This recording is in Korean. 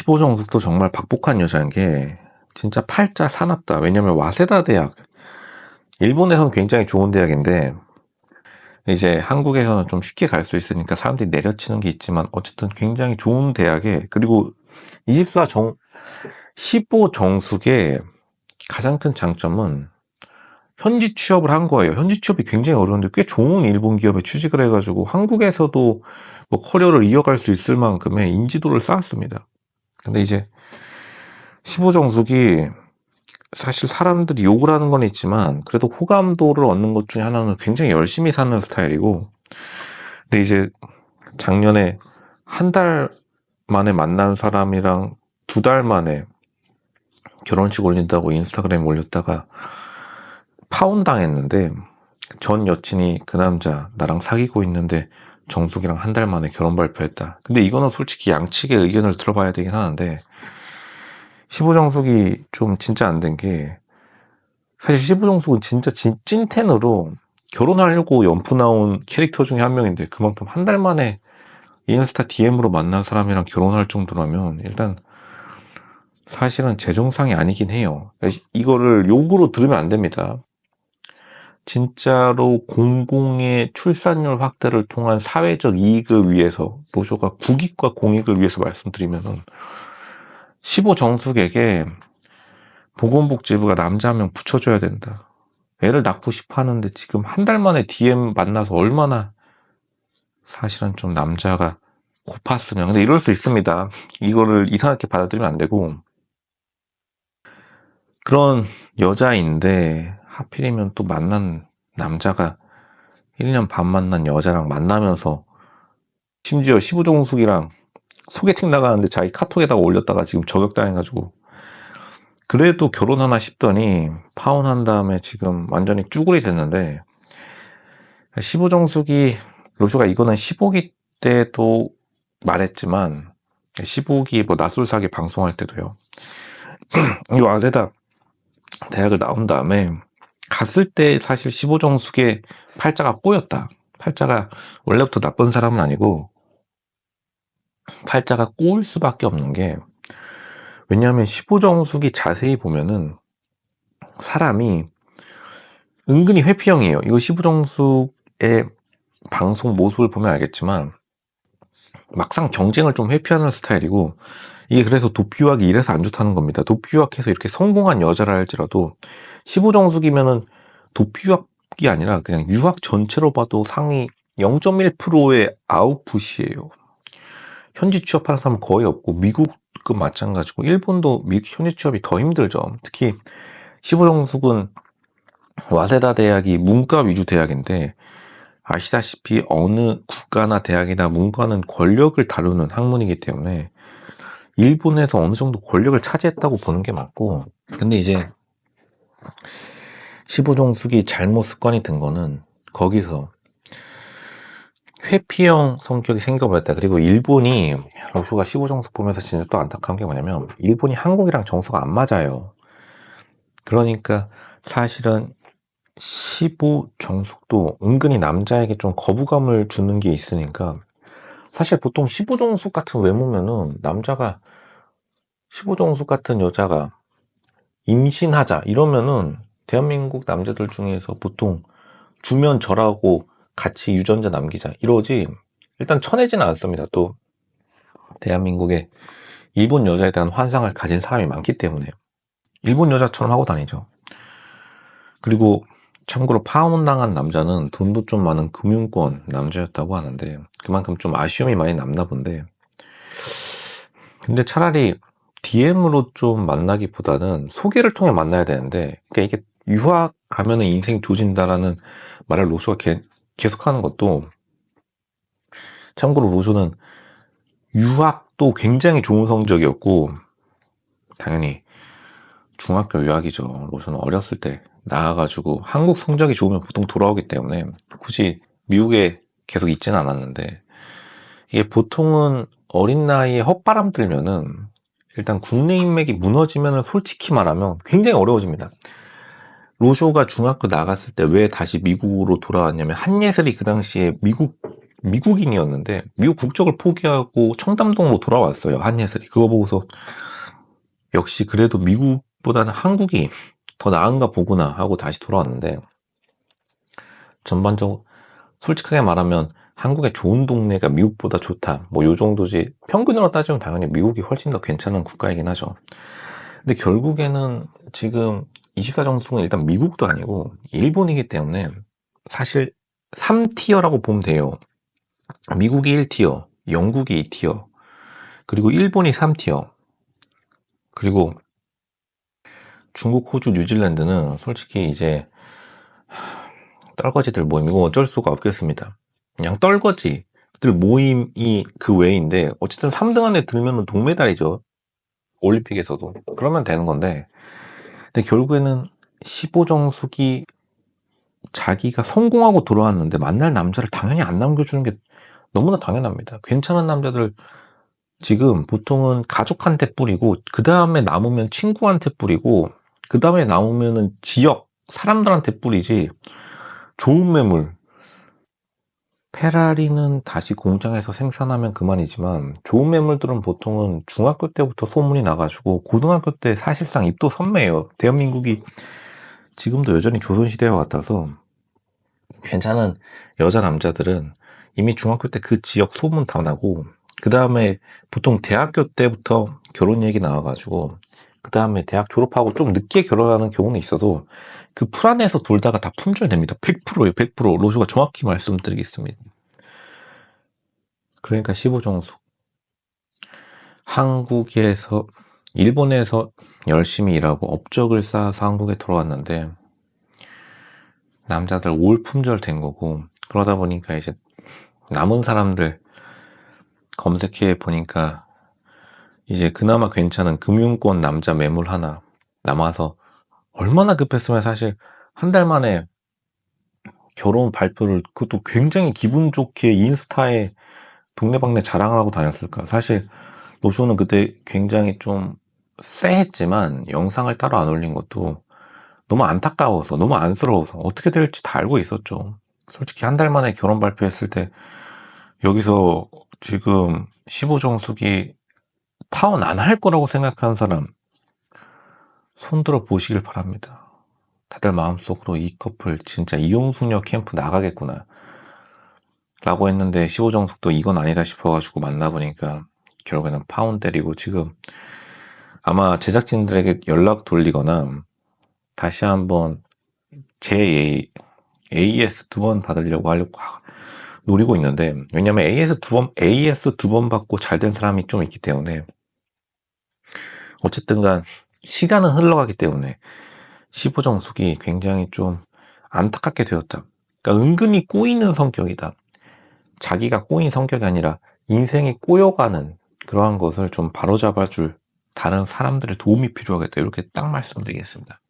15정숙도 정말 박복한 여자인 게 진짜 팔자 사납다. 왜냐면 와세다 대학, 일본에서는 굉장히 좋은 대학인데 이제 한국에서는 좀 쉽게 갈 수 있으니까 사람들이 내려치는 게 있지만 어쨌든 굉장히 좋은 대학에, 그리고 15정숙의 가장 큰 장점은 현지 취업을 한 거예요. 현지 취업이 굉장히 어려운데 꽤 좋은 일본 기업에 취직을 해가지고 한국에서도 뭐 커리어를 이어갈 수 있을 만큼의 인지도를 쌓았습니다. 근데 이제 15정숙이 사실 사람들이 욕을 하는 건 있지만 그래도 호감도를 얻는 것 중에 하나는 굉장히 열심히 사는 스타일이고, 근데 이제 작년에 한 달 만에 만난 사람이랑 2달 만에 결혼식 올린다고 인스타그램에 올렸다가 파혼당했는데, 전 여친이 그 남자 나랑 사귀고 있는데 정숙이랑 한 달 만에 결혼 발표했다. 근데 이거는 솔직히 양측의 의견을 들어봐야 되긴 하는데 15정숙이 좀 진짜 안 된 게, 사실 15정숙은 진짜 찐텐으로 결혼하려고 연프 나온 캐릭터 중에 한 명인데 그만큼 한 달 만에 인스타 DM으로 만난 사람이랑 결혼할 정도라면 일단 사실은 제정상이 아니긴 해요. 이거를 욕으로 들으면 안 됩니다. 진짜로 공공의 출산율 확대를 통한 사회적 이익을 위해서, 노조가 국익과 공익을 위해서 말씀드리면은 15정숙에게 보건복지부가 남자 한 명 붙여줘야 된다. 애를 낳고 싶어 하는데 지금 한 달 만에 DM 만나서 얼마나 사실은 좀 남자가 고팠으면. 근데 이럴 수 있습니다. 이거를 이상하게 받아들이면 안 되고, 그런 여자인데 하필이면 또 만난 남자가 1년 반 만난 여자랑 만나면서 심지어 15정숙이랑 소개팅 나가는데 자기 카톡에다가 올렸다가 지금 저격당해가지고 그래도 결혼하나 싶더니 파혼한 다음에 지금 완전히 쭈구리 됐는데, 15정숙이, 로쇼가 이거는 15기 때도 말했지만 15기 뭐 낯설사기 방송할 때도요. 이 와세다 대학을 나온 다음에 갔을 때 사실 15정숙의 팔자가 꼬였다. 팔자가 원래부터 나쁜 사람은 아니고 팔자가 꼬일 수밖에 없는 게, 왜냐하면 15정숙이 자세히 보면은 사람이 은근히 회피형이에요. 이거 15정숙의 방송 모습을 보면 알겠지만 막상 경쟁을 좀 회피하는 스타일이고, 이게 그래서 도피유학이 이래서 안 좋다는 겁니다. 도피유학해서 이렇게 성공한 여자라 할지라도 15정숙이면은 도피유학이 아니라 그냥 유학 전체로 봐도 상위 0.1%의 아웃풋이에요. 현지 취업하는 사람은 거의 없고 미국도 마찬가지고 일본도 현지 취업이 더 힘들죠. 특히 15정숙은 와세다 대학이 문과 위주 대학인데 아시다시피 어느 국가나 대학이나 문과는 권력을 다루는 학문이기 때문에 일본에서 어느 정도 권력을 차지했다고 보는 게 맞고, 근데 이제 15정숙이 잘못 습관이 든 거는 거기서 회피형 성격이 생겨버렸다. 그리고 일본이, 로쇼가 15정숙 보면서 진짜 또 안타까운 게 뭐냐면 일본이 한국이랑 정서가 안 맞아요. 그러니까 사실은 15정숙도 은근히 남자에게 좀 거부감을 주는 게 있으니까, 사실 보통 15정숙 같은 외모면은 남자가 15정숙 같은 여자가 임신하자 이러면은 대한민국 남자들 중에서 보통 주면 절하고 같이 유전자 남기자 이러지 일단 쳐내지는 않습니다. 또 대한민국에 일본 여자에 대한 환상을 가진 사람이 많기 때문에 일본 여자처럼 하고 다니죠. 그리고 참고로 파혼당한 남자는 돈도 좀 많은 금융권 남자였다고 하는데 그만큼 좀 아쉬움이 많이 남나 본데, 근데 차라리 DM으로 좀 만나기보다는 소개를 통해 만나야 되는데, 그러니까 이게 유학 가면은 인생 조진다라는 말을 로쇼가 계속하는 것도, 참고로 로쇼는 유학도 굉장히 좋은 성적이었고 당연히 중학교 유학이죠. 로쇼는 어렸을 때 나와가지고 한국 성적이 좋으면 보통 돌아오기 때문에 굳이 미국에 계속 있지는 않았는데, 이게 보통은 어린 나이에 헛바람 들면은 일단 국내 인맥이 무너지면은 솔직히 말하면 굉장히 어려워집니다. 로쇼가 중학교 나갔을 때 왜 다시 미국으로 돌아왔냐면 한예슬이 그 당시에 미국 미국인이었는데 미국 국적을 포기하고 청담동으로 돌아왔어요. 한예슬이. 그거 보고서 역시 그래도 미국보다는 한국이 더 나은가 보구나 하고 다시 돌아왔는데, 전반적으로 솔직하게 말하면 한국의 좋은 동네가 미국보다 좋다, 뭐 요 정도지. 평균으로 따지면 당연히 미국이 훨씬 더 괜찮은 국가이긴 하죠. 근데 결국에는 지금 24정숙은 일단 미국도 아니고 일본이기 때문에 사실 3티어라고 보면 돼요. 미국이 1티어, 영국이 2티어, 그리고 일본이 3티어, 그리고 중국, 호주, 뉴질랜드는 솔직히 이제 떨거지들 모임, 이거 어쩔 수가 없겠습니다. 그냥 떨거지들 모임이 그 외인데, 어쨌든 3등 안에 들면 동메달이죠. 올림픽에서도. 그러면 되는 건데, 근데 결국에는 15정숙이 자기가 성공하고 돌아왔는데 만날 남자를 당연히 안 남겨주는 게 너무나 당연합니다. 괜찮은 남자들 지금 보통은 가족한테 뿌리고, 그 다음에 남으면 친구한테 뿌리고, 그 다음에 남으면은 지역 사람들한테 뿌리지. 좋은 매물, 페라리는 다시 공장에서 생산하면 그만이지만 좋은 매물들은 보통은 중학교 때부터 소문이 나가지고 고등학교 때 사실상 입도 선매예요. 대한민국이 지금도 여전히 조선시대와 같아서 괜찮은 여자 남자들은 이미 중학교 때 그 지역 소문 다 나고, 그 다음에 보통 대학교 때부터 결혼 얘기 나와가지고 그 다음에 대학 졸업하고 좀 늦게 결혼하는 경우는 있어도 그 풀 안에서 돌다가 다 품절됩니다. 100%예요. 100%. 로즈가 정확히 말씀드리겠습니다. 그러니까 15정숙 한국에서, 일본에서 열심히 일하고 업적을 쌓아서 한국에 돌아왔는데 남자들 올 품절 된 거고, 그러다 보니까 이제 남은 사람들 검색해 보니까 이제 그나마 괜찮은 금융권 남자 매물 하나 남아서, 얼마나 급했으면 사실 한 달 만에 결혼 발표를, 그것도 굉장히 기분 좋게 인스타에 동네방네 자랑을 하고 다녔을까. 사실 노쇼는 그때 굉장히 좀 쎄했지만 영상을 따로 안 올린 것도 너무 안타까워서, 너무 안쓰러워서. 어떻게 될지 다 알고 있었죠. 솔직히 한 달 만에 결혼 발표했을 때 여기서 지금 15정숙이 파혼 안 할 거라고 생각하는 사람 손들어 보시길 바랍니다. 다들 마음속으로 이 커플 진짜 이용수녀 캠프 나가겠구나 라고 했는데, 15정숙도 이건 아니다 싶어가지고 만나보니까 결국에는 파혼 때리고, 지금 아마 제작진들에게 연락 돌리거나 다시 한번 제 AS 2번 받으려고 하려고 노리고 있는데, 왜냐면 AS 두 번 받고 잘 된 사람이 좀 있기 때문에, 어쨌든 간 시간은 흘러가기 때문에 15정숙이 굉장히 좀 안타깝게 되었다. 그러니까 은근히 꼬이는 성격이다. 자기가 꼬인 성격이 아니라 인생이 꼬여가는 그러한 것을 좀 바로잡아줄 다른 사람들의 도움이 필요하겠다. 이렇게 딱 말씀드리겠습니다.